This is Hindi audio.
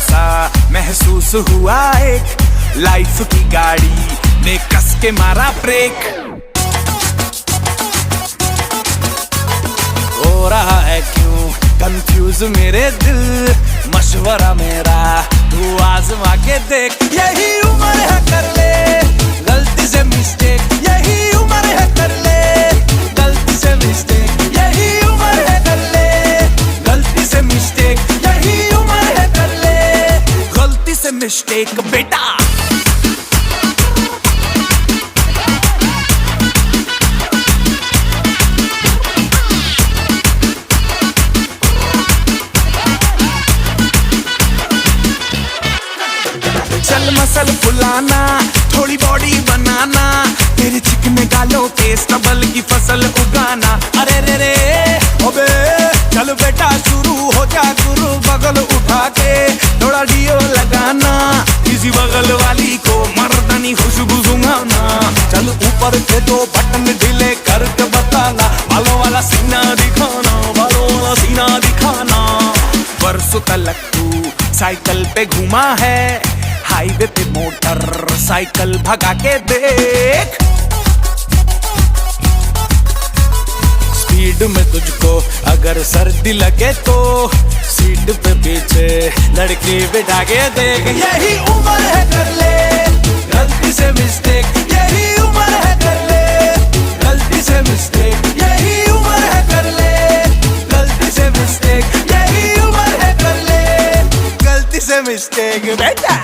सा महसूस हुआ एक, लाइफ की गाड़ी ने कस के मारा ब्रेक। हो रहा है क्यों कंफ्यूज मेरे दिल, मशवरा मेरा तू आजमा के देख। यही उम्र है कर ले गलती से मिस्टेक, यही उम्र है कर ले गलती से मिस्टेक, यही उम्र है कर ले गलती से मिस्टेक, यही उम्र है कर ले गलती से मिस्टेक बेटा। चल मसल फुलाना, थोड़ी बॉडी बनाना, तेरे चिकने गालों के स्टबल की फसल उगाना। अरे रे रे ओबे चल बेटा शुरू हो जा गुरु, बगल उठा के थोड़ा डियो लगाना, किसी बगल वाली को मर्दानी खुशबू सुंघाना। चल ऊपर के दो बटन ढीले करके बताना, बालों वाला सीना दिखाना, बालों वाला सीना दिखाना। बरसों तक तू साइकिल पे घूमा है, हाईवे पे मोटर साइकिल भगा के देख। स्पीड में तुझको अगर सर्दी लगे तो सीट पे पीछे लड़की बिठा के देख। यही उम्र है कर ले गलती से मिस्टेक, यही उम्र है कर ले गलती से मिस्टेक, यही उम्र है कर ले गलती से मिस्टेक, यही उम्र है कर ले गलती से मिस्टेक बेटा।